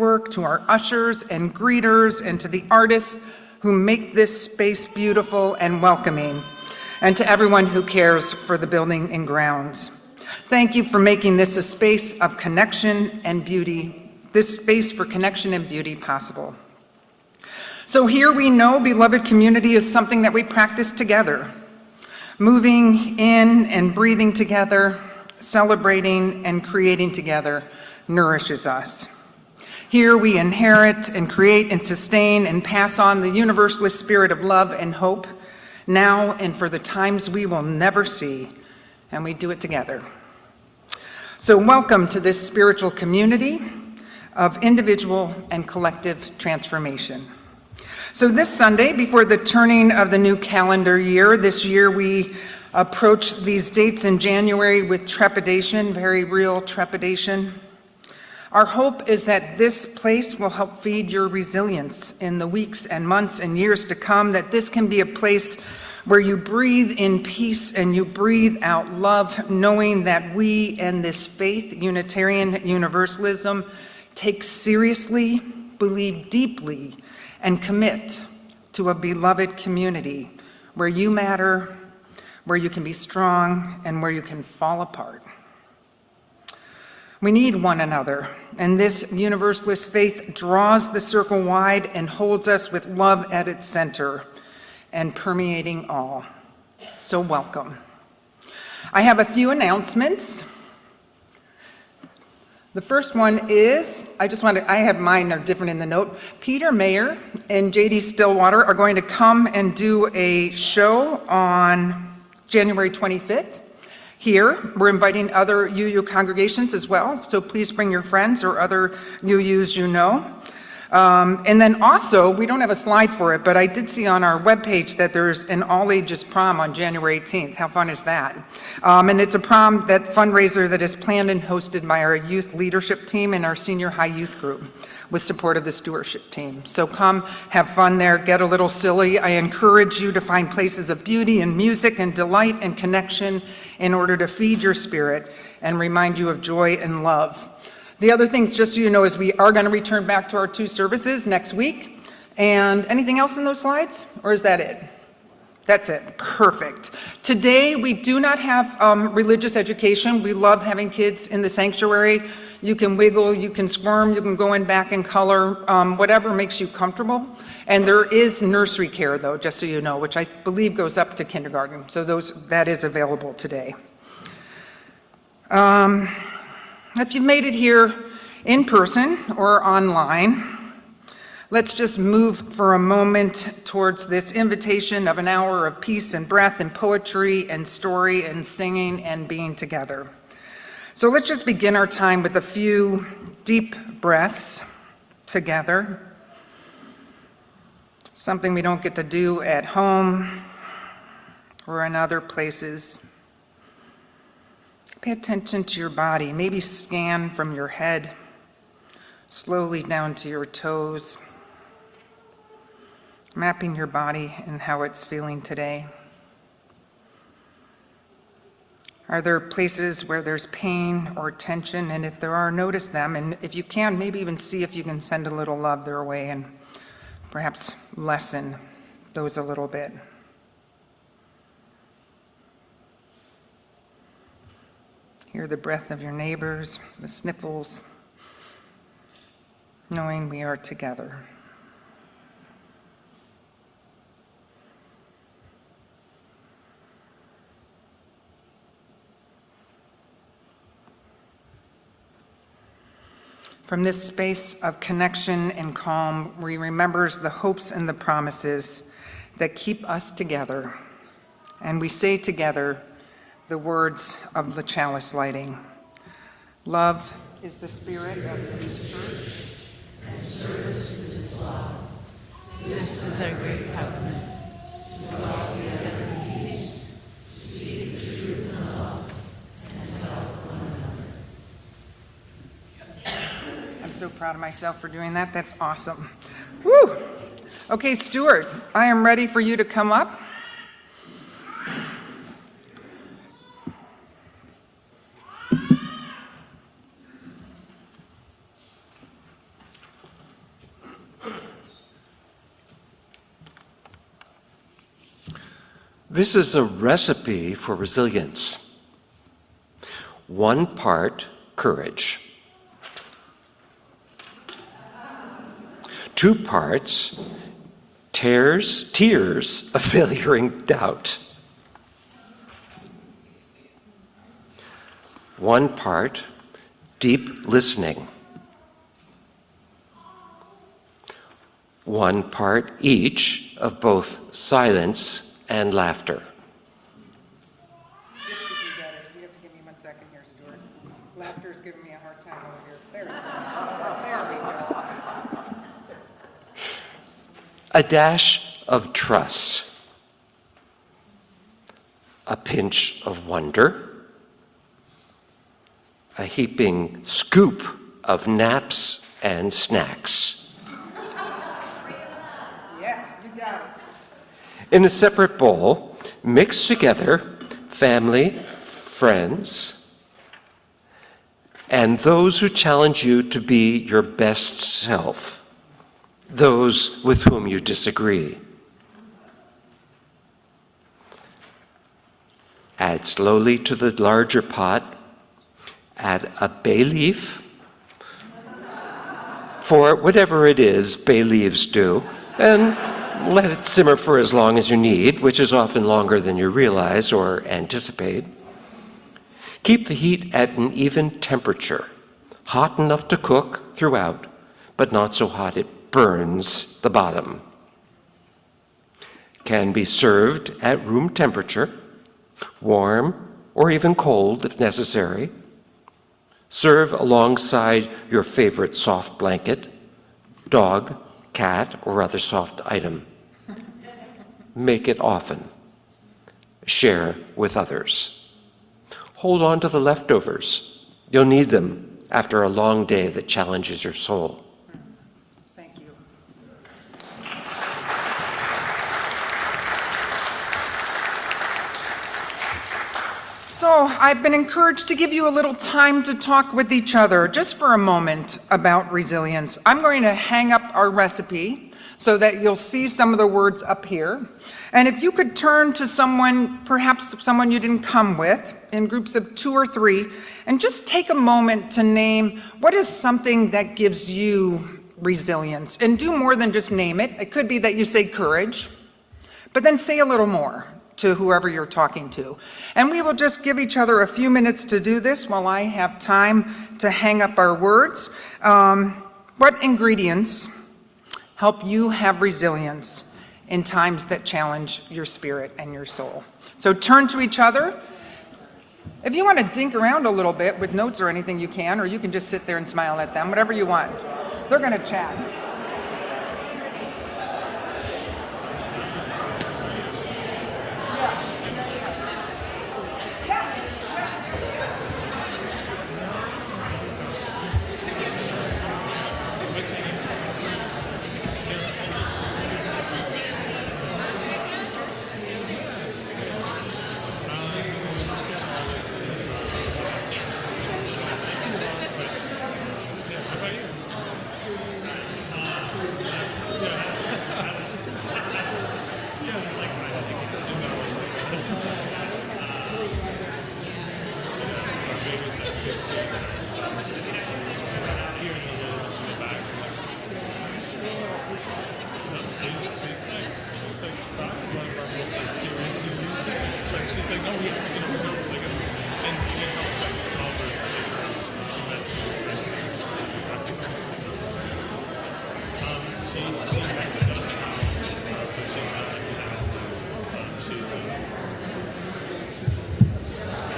work, to our ushers and greeters, and to the artists who make this space beautiful and welcoming, and to everyone who cares for the building and grounds. Thank you for making this a space of connection and beauty, this space for connection and beauty possible. So here we know beloved community is something that we practice together. Moving in and breathing together, celebrating and creating together nourishes us. Here we inherit and create and sustain and pass on the universalist spirit of love and hope, now and for the times we will never see, and we do it together. So welcome to this spiritual community of individual and collective transformation. So this Sunday, before the turning of the new calendar year, this year we approach these dates in January with trepidation, very real trepidation. Our hope is that this place will help feed your resilience in the weeks and months and years to come, that this can be a place where you breathe in peace and you breathe out love, knowing that we and this faith, Unitarian Universalism, take seriously, believe deeply, and commit to a beloved community where you matter, where you can be strong, and where you can fall apart. We need one another, and this Universalist faith draws the circle wide and holds us with love at its center and permeating all. So welcome. I have a few announcements. The first one is, I have mine are different in the note. Peter Mayer and JD Stillwater are going to come and do a show on January 25th. Here, we're inviting other UU congregations as well, so please bring your friends or other UUs you know. And then also, we don't have a slide for it, but I did see on our webpage that there's an all-ages prom on January 18th. How fun is that? And it's a prom, that fundraiser that is planned and hosted by our youth leadership team and our senior high youth group with support of the stewardship team. So come have fun there, get a little silly. I encourage you to find places of beauty and music and delight and connection in order to feed your spirit and remind you of joy and love. The other things, just so you know, is we are going to return back to our 2 services next week. And anything else in those slides? Or is that it? That's it. Perfect. Today, we do not have religious education. We love having kids in the sanctuary. You can wiggle, you can squirm, you can go in back and color, whatever makes you comfortable. And there is nursery care, though, just so you know, which I believe goes up to kindergarten. So that is available today. If you've made it here in person or online, let's just move for a moment towards this invitation of an hour of peace and breath and poetry and story and singing and being together. So let's just begin our time with a few deep breaths together. Something we don't get to do at home or in other places. Pay attention to your body. Maybe scan from your head slowly down to your toes, mapping your body and how it's feeling today. Are there places where there's pain or tension? And if there are, notice them. And if you can, maybe even see if you can send a little love their way and perhaps lessen those a little bit. Hear the breath of your neighbors, the sniffles, knowing we are together. From this space of connection and calm, we remembers the hopes and the promises that keep us together. And we say together the words of the chalice lighting. Love is the spirit of this church, and service is its law. This is our great covenant, to dwell together in peace, to seek the truth and love, and to help one another. I'm so proud of myself for doing that. That's awesome. Woo! Okay, Stuart, I am ready for you to come up. This is a recipe for resilience. 1 part courage. 2 parts tears of failuring doubt. 1 part deep listening. 1 part each of both silence and laughter. You have to give me 1 second here, Stuart. Laughter's giving me a hard time over here. There we go. A dash of trust. A pinch of wonder. A heaping scoop of naps and snacks. Yeah, you got it. In a separate bowl, mix together family, friends, and those who challenge you to be your best self, those with whom you disagree. Add slowly to the larger pot, add a bay leaf, for whatever it is bay leaves do, and let it simmer for as long as you need, which is often longer than you realize or anticipate. Keep the heat at an even temperature, hot enough to cook throughout, but not so hot it burns the bottom. Can be served at room temperature, warm or even cold if necessary. Serve alongside your favorite soft blanket, dog, cat, or other soft item. Make it often. Share with others. Hold on to the leftovers. You'll need them after a long day that challenges your soul. Thank you. So I've been encouraged to give you a little time to talk with each other just for a moment about resilience. I'm going to hang up our recipe so that you'll see some of the words up here. And if you could turn to someone, perhaps someone you didn't come with, in groups of 2 or 3, and just take a moment to name what is something that gives you resilience. And do more than just name it. It could be that you say courage, but then say a little more to whoever you're talking to. And we will just give each other a few minutes to do this while I have time to hang up our words. What ingredients help you have resilience in times that challenge your spirit and your soul? So turn to each other. If you want to dink around a little bit with notes or anything, you can, or you can just sit there and smile at them, whatever you want. They're going to chat.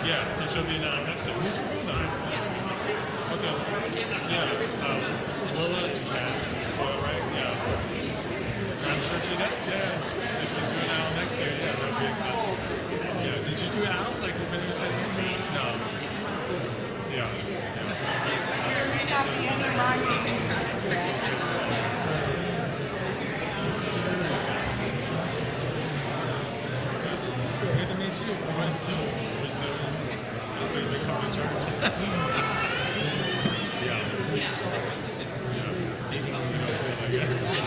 Yeah, so she'll be next year. Who's your now? Okay. Yeah. Lola and Ted. Right? Yeah. I'm sure she does. Yeah. If she's doing Al next year, yeah, that'll be a class. Yeah. Did you do Al? Like when you said no. Yeah. There may not be any rhyming. Good to meet you. Everyone, so so you come to church. Yeah. Yeah.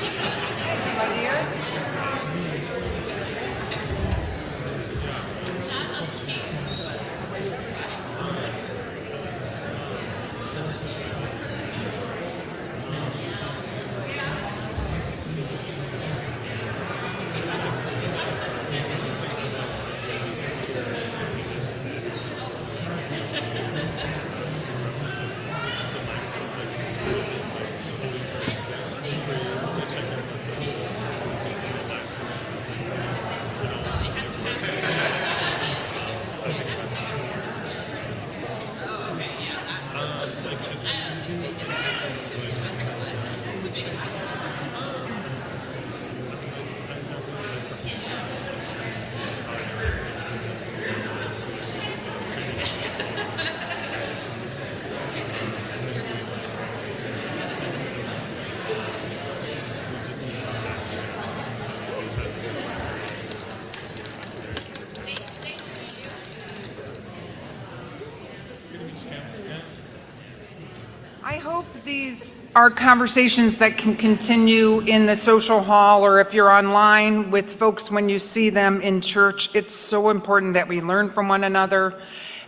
I hope these are conversations that can continue in the social hall, or if you're online with folks when you see them in church. It's so important that we learn from one another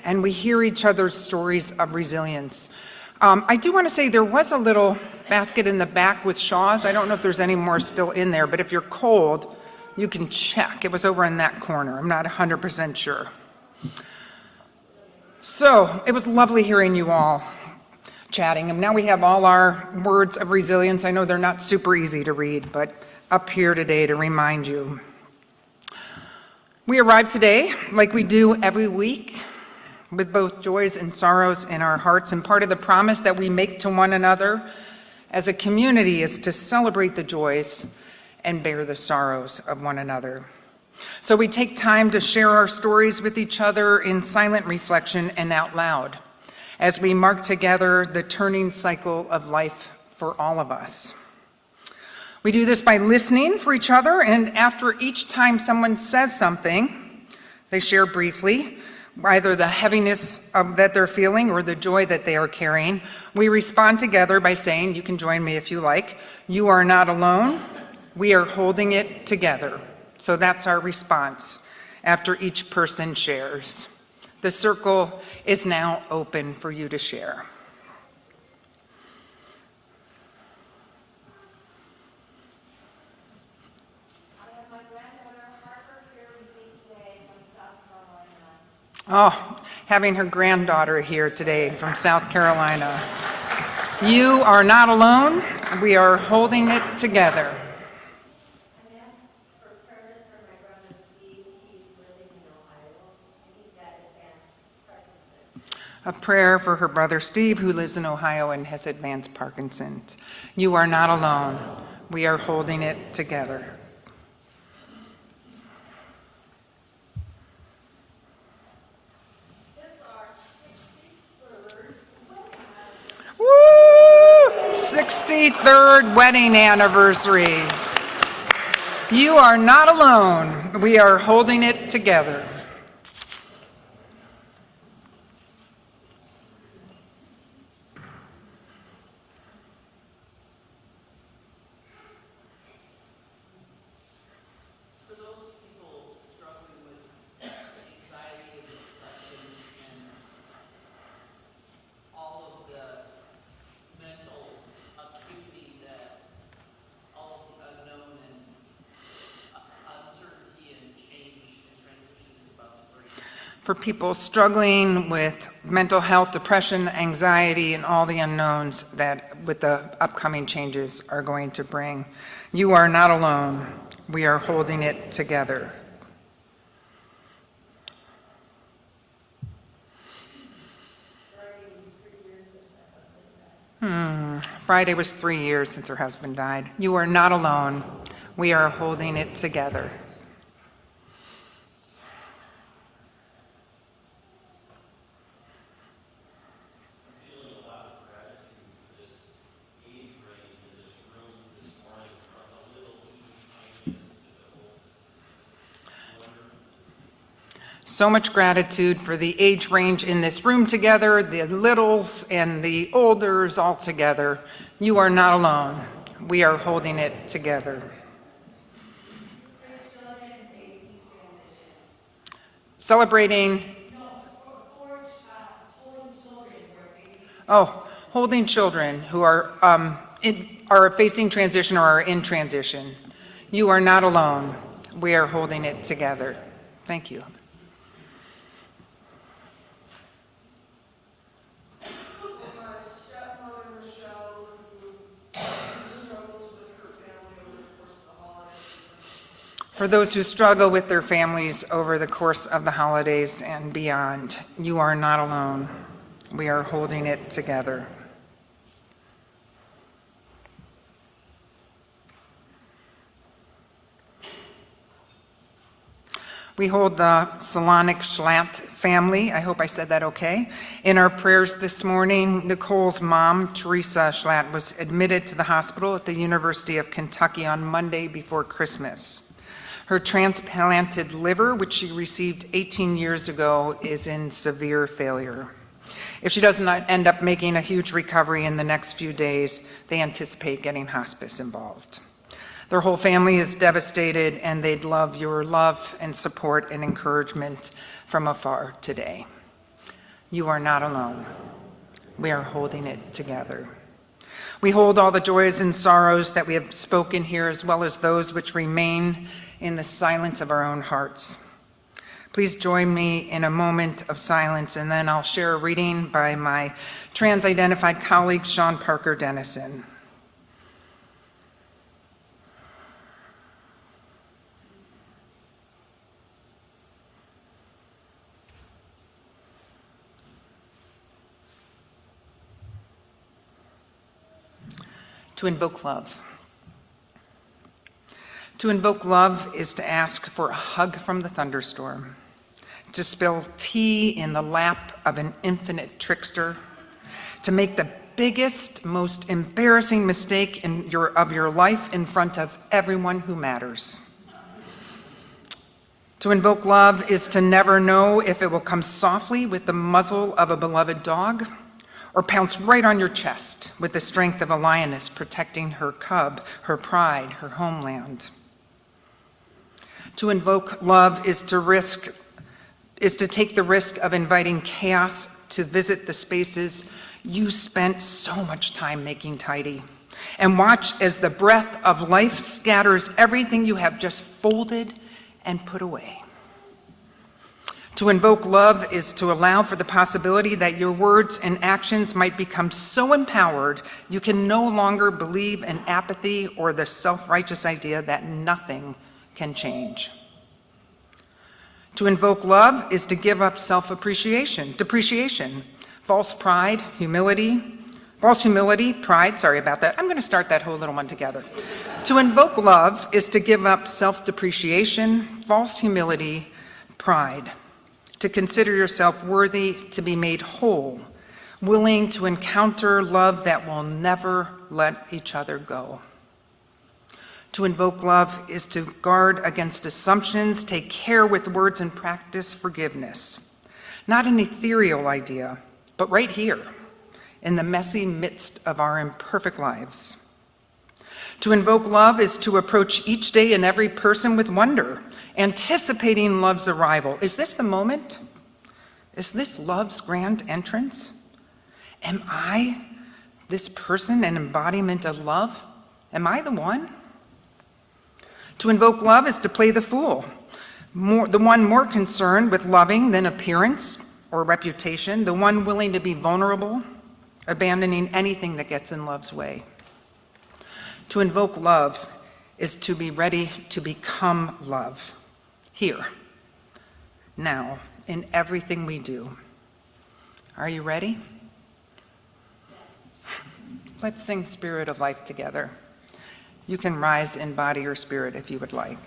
and we hear each other's stories of resilience. I do want to say there was a little basket in the back with shawls. I don't know if there's any more still in there, but if you're cold, you can check. It was over in that corner. I'm not 100% sure. So it was lovely hearing you all chatting. And now we have all our words of resilience. I know they're not super easy to read, but up here today to remind you. We arrive today, like we do every week, with both joys and sorrows in our hearts. And part of the promise that we make to one another as a community is to celebrate the joys and bear the sorrows of one another. So we take time to share our stories with each other in silent reflection and out loud, as we mark together the turning cycle of life for all of us. We do this by listening for each other, and after each time someone says something, they share briefly, either the heaviness that they're feeling or the joy that they are carrying. We respond together by saying, you can join me if you like, "You are not alone, we are holding it together." So that's our response after each person shares. The circle is now open for you to share. I have my granddaughter Harper here with me today from South Carolina. Oh, having her granddaughter here today from South Carolina. You are not alone. We are holding it together. I'm asked for prayers for my brother Steve. He's living in Ohio, and he's got advanced Parkinson's. A prayer for her brother Steve, who lives in Ohio and has advanced Parkinson's. You are not alone. We are holding it together. It's our 63rd wedding. Woo! 63rd wedding anniversary. You are not alone. We are holding it together. For those people struggling with anxiety and depression and all of the mental activity that all of the unknown and uncertainty and change and transition is about to bring. For people struggling with mental health, depression, anxiety, and all the unknowns that with the upcoming changes are going to bring. You are not alone. We are holding it together. Friday was 3 years since her husband died. You are not alone. We are holding it together. Feeling a lot of gratitude for this age range in this room this morning, from the little tiniest to the oldest. Wonderful. So much gratitude for the age range in this room together, the littles and the olders all together. You are not alone. We are holding it together. For children facing transitions. Celebrating, Holding children who are facing. holding children who are facing transition or are in transition. You are not alone. We are holding it together. Thank you. My stepmother, Michelle, who struggles with her family over the course of the holidays. For those who struggle with their families over the course of the holidays and beyond, you are not alone. We are holding it together. We hold the Solonic Schlatt family, I hope I said that okay, in our prayers this morning. Nicole's mom, Teresa Schlatt, was admitted to the hospital at the University of Kentucky on Monday before Christmas. Her transplanted liver, which she received 18 years ago, is in severe failure. If she does not end up making a huge recovery in the next few days, they anticipate getting hospice involved. Their whole family is devastated, and they'd love your love and support and encouragement from afar today. You are not alone. We are holding it together. We hold all the joys and sorrows that we have spoken here, as well as those which remain in the silence of our own hearts. Please join me in a moment of silence, and then I'll share a reading by my trans-identified colleague, Sean Parker Dennison. To invoke love. To invoke love is to ask for a hug from the thunderstorm, to spill tea in the lap of an infinite trickster, to make the biggest, most embarrassing mistake of your life in front of everyone who matters. To invoke love is to never know if it will come softly with the muzzle of a beloved dog, or pounce right on your chest with the strength of a lioness protecting her cub, her pride, her homeland. To invoke love is to take the risk of inviting chaos to visit the spaces you spent so much time making tidy, and watch as the breath of life scatters everything you have just folded and put away. To invoke love is to allow for the possibility that your words and actions might become so empowered you can no longer believe in apathy or the self-righteous idea that nothing can change. To invoke love is to give up self-appreciation, depreciation, false humility, pride, sorry about that. I'm going to start that whole little one together. To invoke love is to give up self-depreciation, false humility, pride, to consider yourself worthy to be made whole, willing to encounter love that will never let each other go. To invoke love is to guard against assumptions, take care with words, and practice forgiveness. Not an ethereal idea, but right here, in the messy midst of our imperfect lives. To invoke love is to approach each day and every person with wonder, anticipating love's arrival. Is this the moment? Is this love's grand entrance? Am I this person, an embodiment of love? Am I the one? To invoke love is to play the fool, the one more concerned with loving than appearance or reputation, the one willing to be vulnerable, abandoning anything that gets in love's way. To invoke love is to be ready to become love, here, now, in everything we do. Are you ready? Let's sing Spirit of Life together. You can rise in body or spirit if you would like.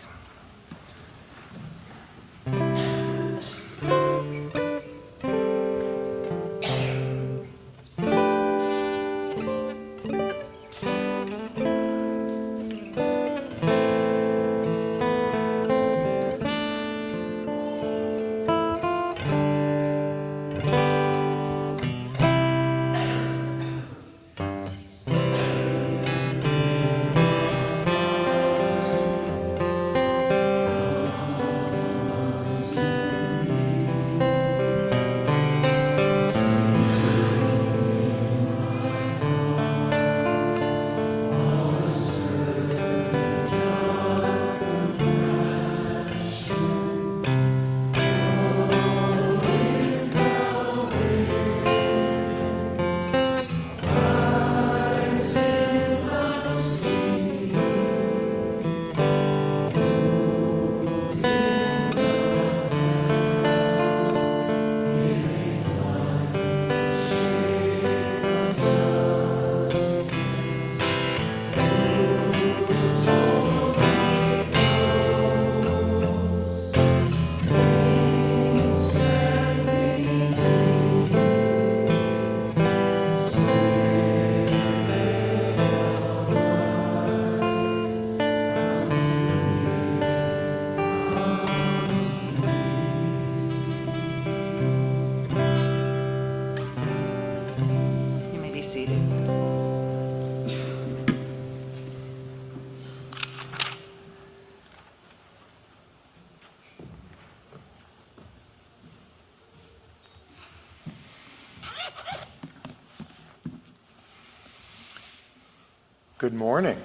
Good morning.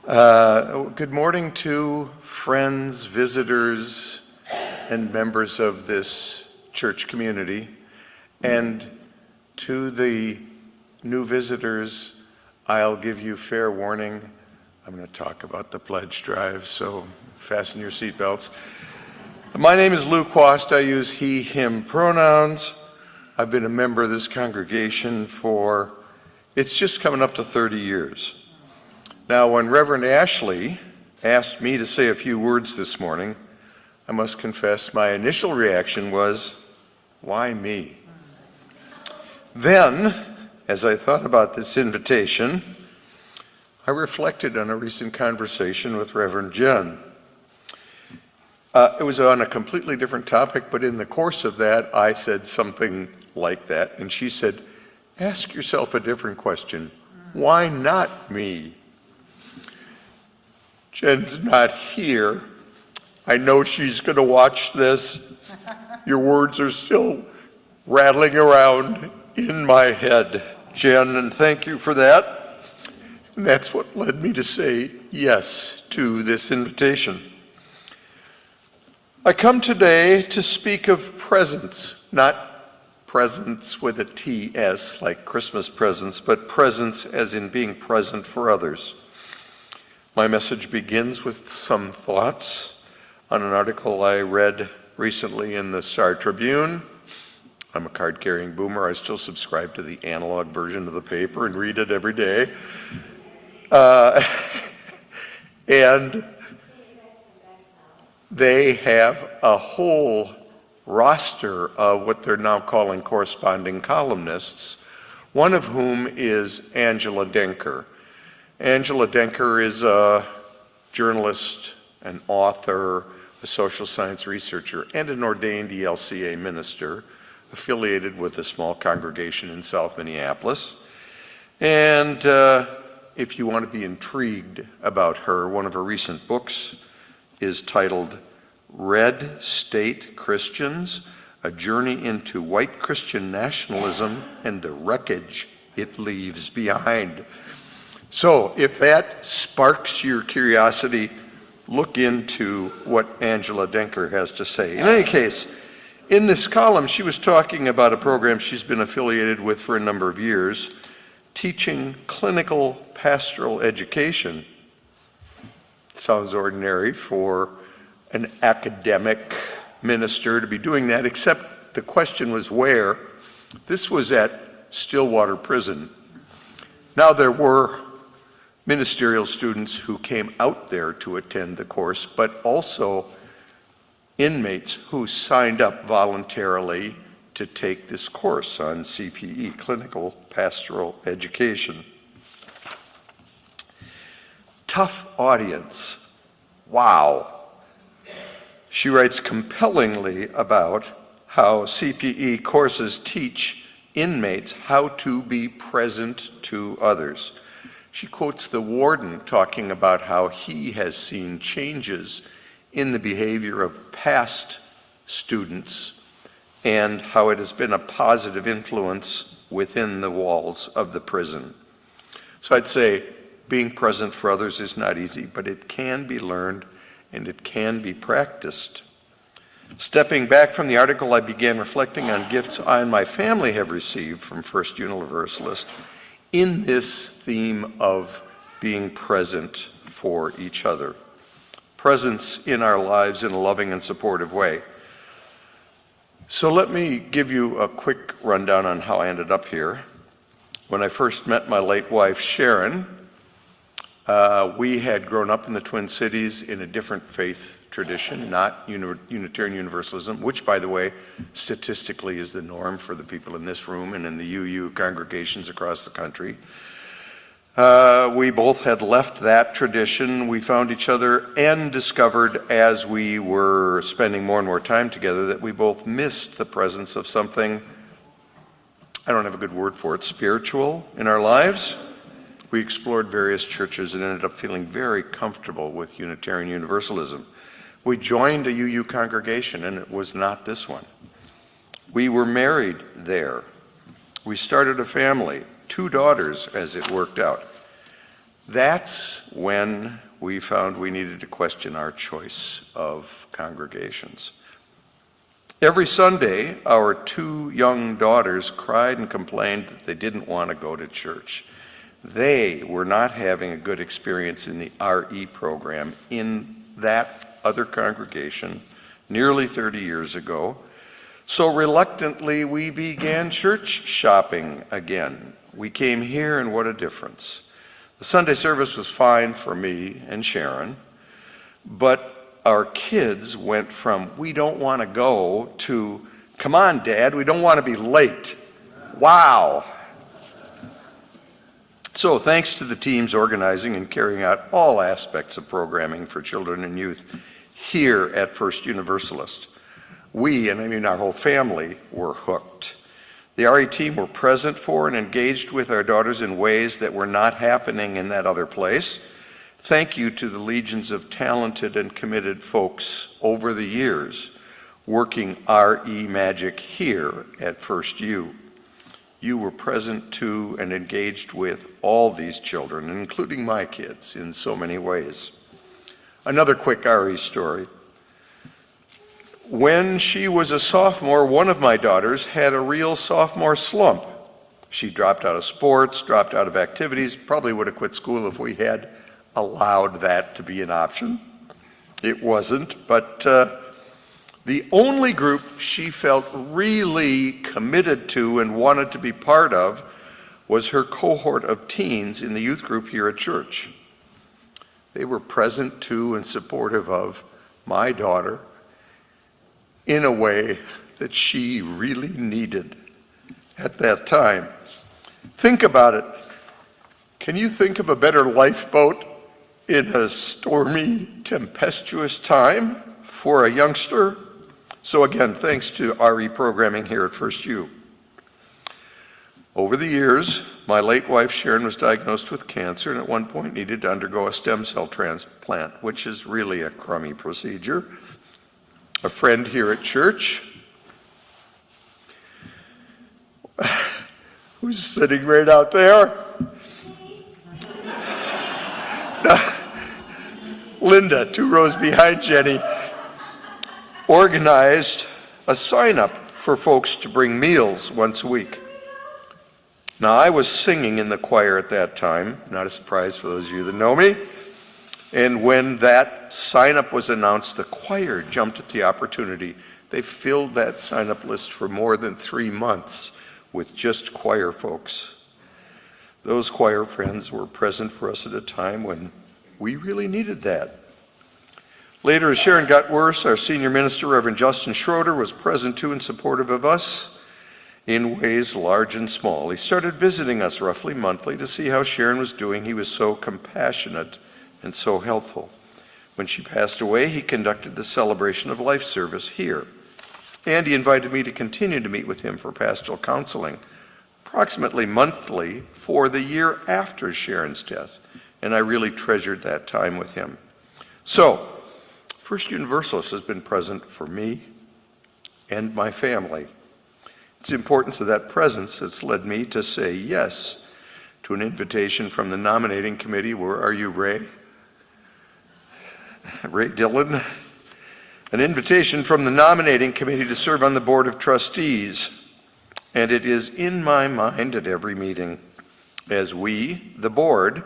Good morning to friends, visitors, and members of this church community. And to the new visitors, I'll give you fair warning. I'm going to talk about the pledge drive, so fasten your seatbelts. My name is Lou Quast. I use he, him pronouns. I've been a member of this congregation for, it's just coming up to 30 years. Now, when Reverend Ashley asked me to say a few words this morning, I must confess my initial reaction was, why me? Then, as I thought about this invitation, I reflected on a recent conversation with Reverend Jen. It was on a completely different topic, but in the course of that, I said something like that, and she said, ask yourself a different question. Why not me? Jen's not here. I know she's going to watch this. Your words are still rattling around in my head, Jen, and thank you for that. And that's what led me to say yes to this invitation. I come today to speak of presence, not presence with a T-S like Christmas presents, but presence as in being present for others. My message begins with some thoughts on an article I read recently in the Star Tribune. I'm a card-carrying boomer. I still subscribe to the analog version of the paper and read it every day. And they have a whole roster of what they're now calling corresponding columnists, one of whom is Angela Denker. Angela Denker is a journalist, an author, a social science researcher, and an ordained ELCA minister affiliated with a small congregation in South Minneapolis. And if you want to be intrigued about her, one of her recent books is titled Red State Christians, A Journey into White Christian Nationalism and the Wreckage It Leaves Behind. So if that sparks your curiosity, look into what Angela Denker has to say. In any case, in this column, she was talking about a program she's been affiliated with for a number of years, teaching clinical pastoral education. Sounds ordinary for an academic minister to be doing that, except the question was where. This was at Stillwater Prison. Now, there were ministerial students who came out there to attend the course, but also inmates who signed up voluntarily to take this course on CPE, Clinical Pastoral Education. Tough audience. Wow. She writes compellingly about how CPE courses teach inmates how to be present to others. She quotes the warden talking about how he has seen changes in the behavior of past students and how it has been a positive influence within the walls of the prison. So I'd say being present for others is not easy, but it can be learned and it can be practiced. Stepping back from the article, I began reflecting on gifts I and my family have received from First Universalist in this theme of being present for each other. Presence in our lives in a loving and supportive way. So let me give you a quick rundown on how I ended up here. When I first met my late wife, Sharon, we had grown up in the Twin Cities in a different faith tradition, not Unitarian Universalism, which, by the way, statistically is the norm for the people in this room and in the UU congregations across the country. We both had left that tradition. We found each other and discovered as we were spending more and more time together that we both missed the presence of something, I don't have a good word for it, spiritual in our lives. We explored various churches and ended up feeling very comfortable with Unitarian Universalism. We joined a UU congregation, and it was not this one. We were married there. We started a family. 2 daughters as it worked out. That's when we found we needed to question our choice of congregations. Every Sunday, our 2 young daughters cried and complained that they didn't want to go to church. They were not having a good experience in the RE program in that other congregation nearly 30 years ago. So reluctantly, we began church shopping again. We came here, and what a difference. The Sunday service was fine for me and Sharon, but our kids went from, we don't want to go, to, come on, Dad, we don't want to be late. Wow. So thanks to the teams organizing and carrying out all aspects of programming for children and youth here at First Universalist, we, and I mean our whole family, were hooked. The RE team were present for and engaged with our daughters in ways that were not happening in that other place. Thank you to the legions of talented and committed folks over the years working RE magic here at First U. You were present to and engaged with all these children, including my kids, in so many ways. Another quick RE story. When she was a sophomore, one of my daughters had a real sophomore slump. She dropped out of sports, dropped out of activities, probably would have quit school if we had allowed that to be an option. It wasn't, but the only group she felt really committed to and wanted to be part of was her cohort of teens in the youth group here at church. They were present to and supportive of my daughter in a way that she really needed at that time. Think about it. Can you think of a better lifeboat in a stormy, tempestuous time for a youngster? So again, thanks to RE programming here at First U. Over the years, my late wife Sharon was diagnosed with cancer and at one point needed to undergo a stem cell transplant, which is really a crummy procedure. A friend here at church, who's sitting right out there, Linda, 2 rows behind Jenny, organized a sign-up for folks to bring meals once a week. Now, I was singing in the choir at that time, not a surprise for those of you that know me, and when that sign-up was announced, the choir jumped at the opportunity. They filled that sign-up list for more than 3 months with just choir folks. Those choir friends were present for us at a time when we really needed that. Later, as Sharon got worse, our senior minister, Reverend Justin Schroeder, was present to and supportive of us in ways large and small. He started visiting us roughly monthly to see how Sharon was doing. He was so compassionate and so helpful. When she passed away, he conducted the celebration of life service here. And he invited me to continue to meet with him for pastoral counseling, approximately monthly for the year after Sharon's death. And I really treasured that time with him. So, First Universalist has been present for me and my family. It's the importance of that presence that's led me to say yes to an invitation from the nominating committee. Where are you, Ray? Ray Dillon. An invitation from the nominating committee to serve on the board of trustees. And it is in my mind at every meeting as we, the board,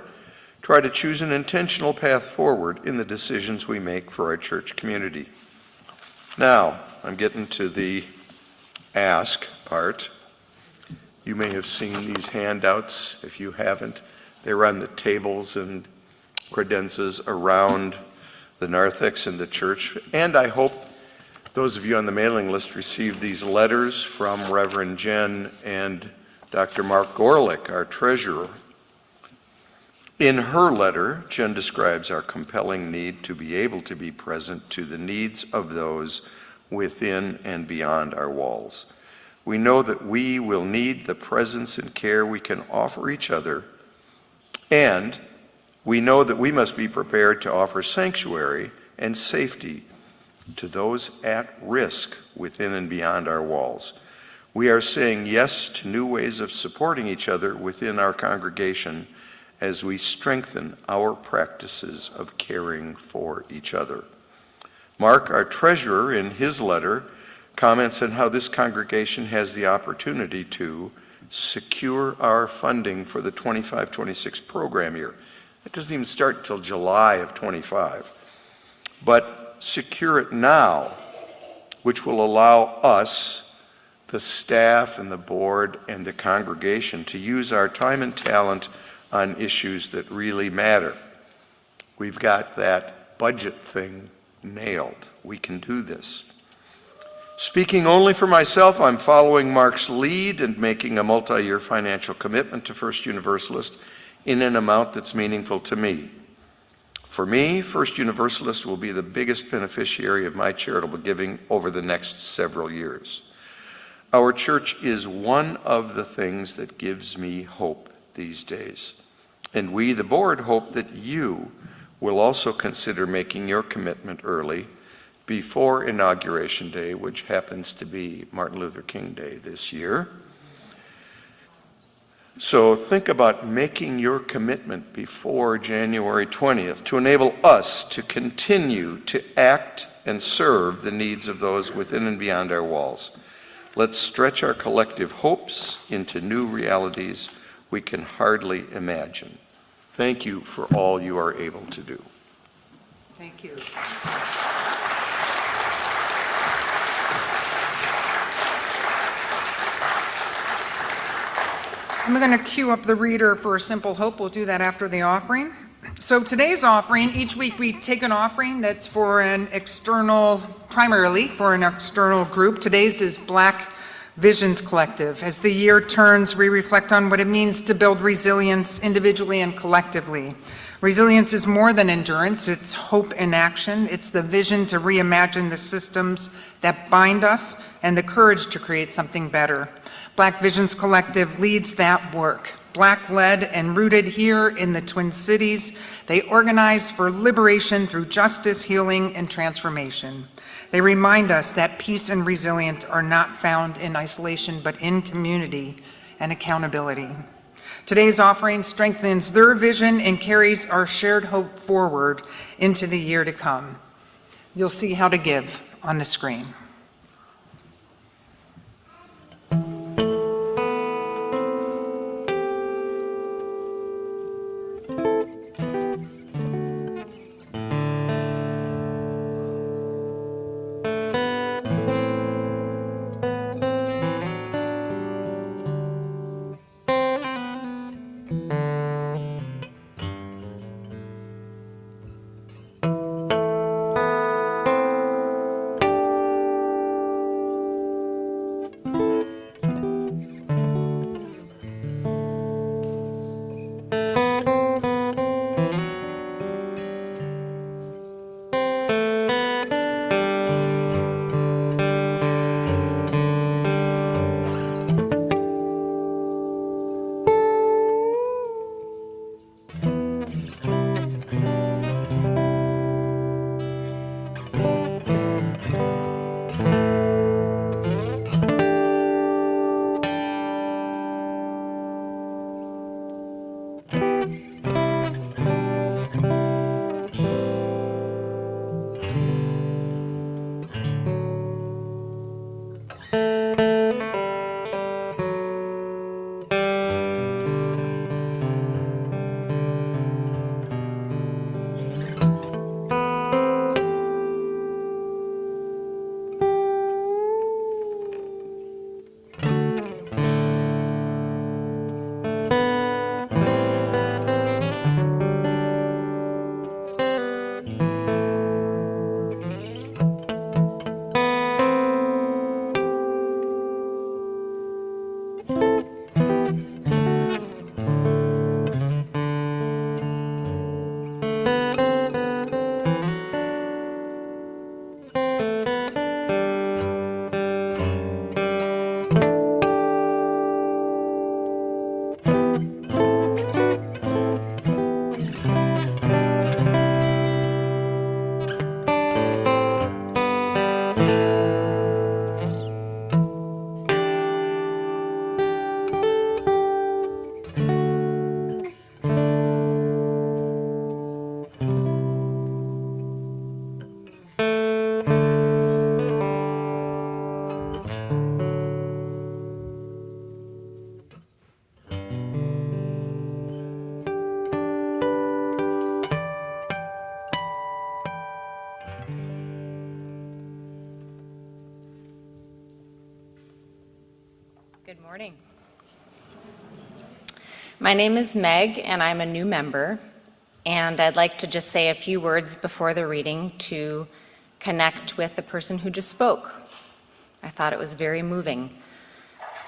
try to choose an intentional path forward in the decisions we make for our church community. Now, I'm getting to the ask part. You may have seen these handouts. If you haven't, they're on the tables and credenzas around the narthex and the church. And I hope those of you on the mailing list received these letters from Reverend Jen and Dr. Mark Gorlick, our treasurer. In her letter, Jen describes our compelling need to be able to be present to the needs of those within and beyond our walls. We know that we will need the presence and care we can offer each other, and we know that we must be prepared to offer sanctuary and safety to those at risk within and beyond our walls. We are saying yes to new ways of supporting each other within our congregation as we strengthen our practices of caring for each other. Mark, our treasurer, in his letter, comments on how this congregation has the opportunity to secure our funding for the 25-26 program year. It doesn't even start until July of 25. But secure it now, which will allow us, the staff and the board and the congregation, to use our time and talent on issues that really matter. We've got that budget thing nailed. We can do this. Speaking only for myself, I'm following Mark's lead and making a multi-year financial commitment to First Universalist in an amount that's meaningful to me. For me, First Universalist will be the biggest beneficiary of my charitable giving over the next several years. Our church is one of the things that gives me hope these days. And we, the board, hope that you will also consider making your commitment early before Inauguration Day, which happens to be Martin Luther King Day this year. So think about making your commitment before January 20th to enable us to continue to act and serve the needs of those within and beyond our walls. Let's stretch our collective hopes into new realities we can hardly imagine. Thank you for all you are able to do. Thank you. I'm going to cue up the reader for a simple hope. We'll do that after the offering. So today's offering, each week we take an offering that's for an external, primarily for an external group. Today's is Black Visions Collective. As the year turns, we reflect on what it means to build resilience individually and collectively. Resilience is more than endurance, it's hope in action. It's the vision to reimagine the systems that bind us and the courage to create something better. Black Visions Collective leads that work. Black-led and rooted here in the Twin Cities, they organize for liberation through justice, healing, and transformation. They remind us that peace and resilience are not found in isolation, but in community and accountability. Today's offering strengthens their vision and carries our shared hope forward into the year to come. You'll see how to give on the screen. Morning. My name is Meg, and I'm a new member, and I'd like to just say a few words before the reading to connect with the person who just spoke. I thought it was very moving.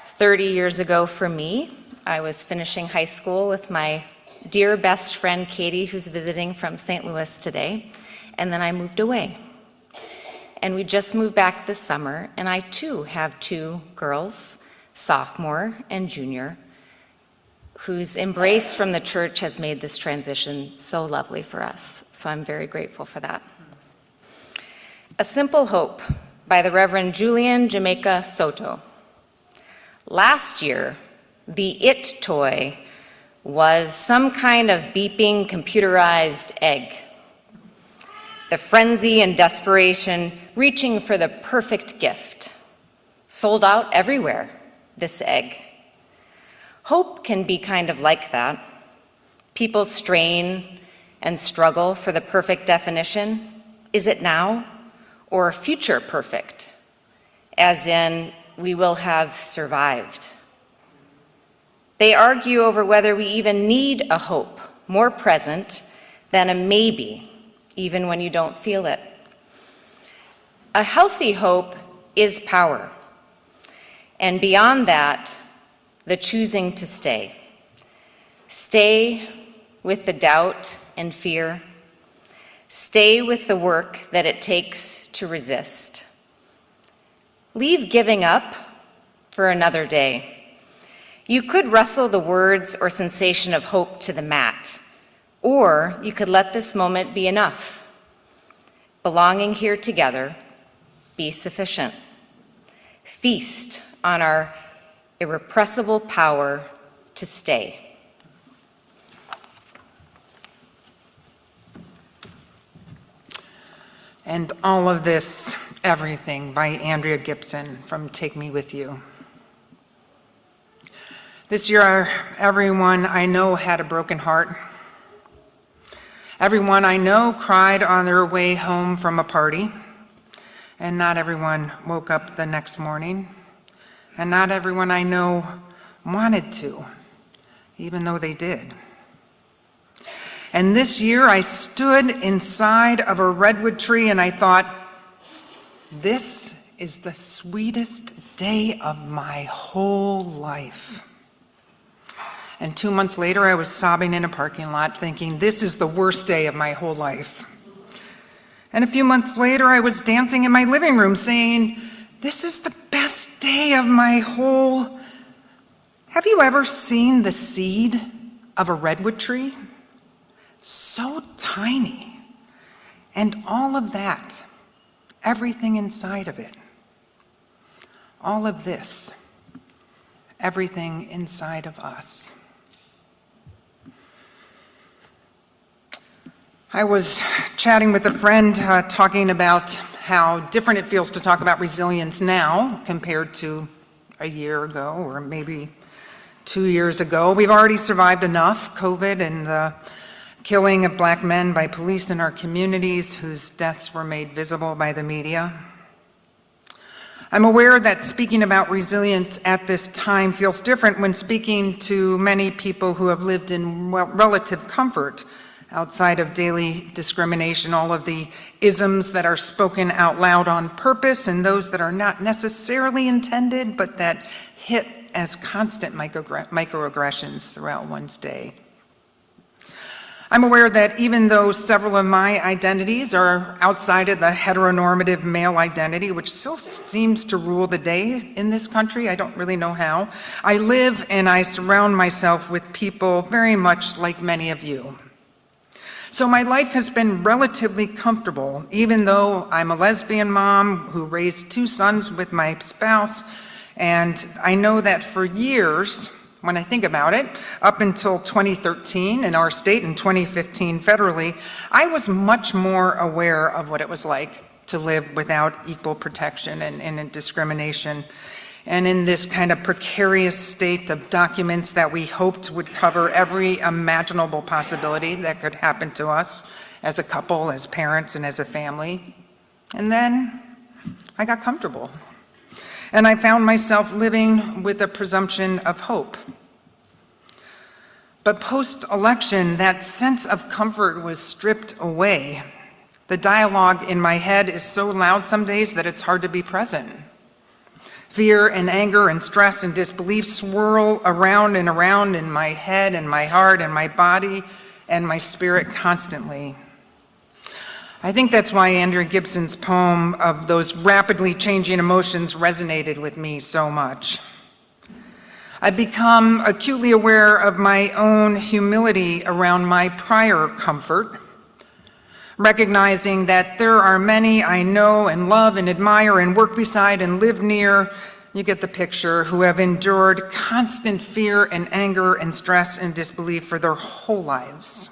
30 years ago for me, I was finishing high school with my dear best friend Katie, who's visiting from St. Louis today, and then I moved away. And we just moved back this summer, and I too have two girls, sophomore and junior, whose embrace from the church has made this transition so lovely for us. So I'm very grateful for that. A Simple Hope by the Reverend Julian Jamaica Soto. Last year, the IT toy was some kind of beeping computerized egg. The frenzy and desperation reaching for the perfect gift. Sold out everywhere, this egg. Hope can be kind of like that. People strain and struggle for the perfect definition. Is it now or future perfect? As in, we will have survived. They argue over whether we even need a hope more present than a maybe, even when you don't feel it. A healthy hope is power. And beyond that, the choosing to stay. Stay with the doubt and fear. Stay with the work that it takes to resist. Leave giving up for another day. You could wrestle the words or sensation of hope to the mat, or you could let this moment be enough. Belonging here together, be sufficient. Feast on our irrepressible power to stay. And All of This, Everything by Andrea Gibson from Take Me With You. This year, everyone I know had a broken heart. Everyone I know cried on their way home from a party. And not everyone woke up the next morning. And not everyone I know wanted to, even though they did. And this year I stood inside of a redwood tree and I thought, this is the sweetest day of my whole life. And 2 months later, I was sobbing in a parking lot thinking, this is the worst day of my whole life. And a few months later, I was dancing in my living room saying, this is the best day of my whole... Have you ever seen the seed of a redwood tree? So tiny. And all of that, everything inside of it. All of this, everything inside of us. I was chatting with a friend talking about how different it feels to talk about resilience now compared to a year ago or maybe 2 years ago. We've already survived enough, COVID and the killing of Black men by police in our communities whose deaths were made visible by the media. I'm aware that speaking about resilience at this time feels different when speaking to many people who have lived in relative comfort outside of daily discrimination, all of the isms that are spoken out loud on purpose and those that are not necessarily intended, but that hit as constant microaggressions throughout one's day. I'm aware that even though several of my identities are outside of the heteronormative male identity, which still seems to rule the day in this country, I don't really know how, I live and I surround myself with people very much like many of you. So my life has been relatively comfortable, even though I'm a lesbian mom who raised 2 sons with my spouse, and I know that for years, when I think about it, up until 2013 in our state and 2015 federally, I was much more aware of what it was like to live without equal protection and discrimination. And in this kind of precarious state of documents that we hoped would cover every imaginable possibility that could happen to us as a couple, as parents, and as a family. And then I got comfortable. and I found myself living with a presumption of hope. But post-election, that sense of comfort was stripped away. The dialogue in my head is so loud some days that it's hard to be present. Fear and anger and stress and disbelief swirl around and around in my head and my heart and my body and my spirit constantly. I think that's why Andrea Gibson's poem of those rapidly changing emotions resonated with me so much. I've become acutely aware of my own humility around my prior comfort, recognizing that there are many I know and love and admire and work beside and live near, you get the picture, who have endured constant fear and anger and stress and disbelief for their whole lives.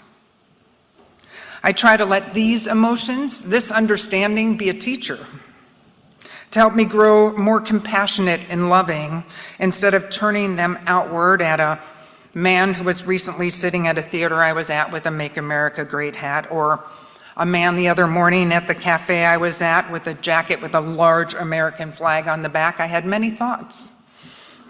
I try to let these emotions, this understanding, be a teacher, to help me grow more compassionate and loving instead of turning them outward at a man who was recently sitting at a theater I was at with a Make America Great hat, or a man the other morning at the cafe I was at with a jacket with a large American flag on the back. I had many thoughts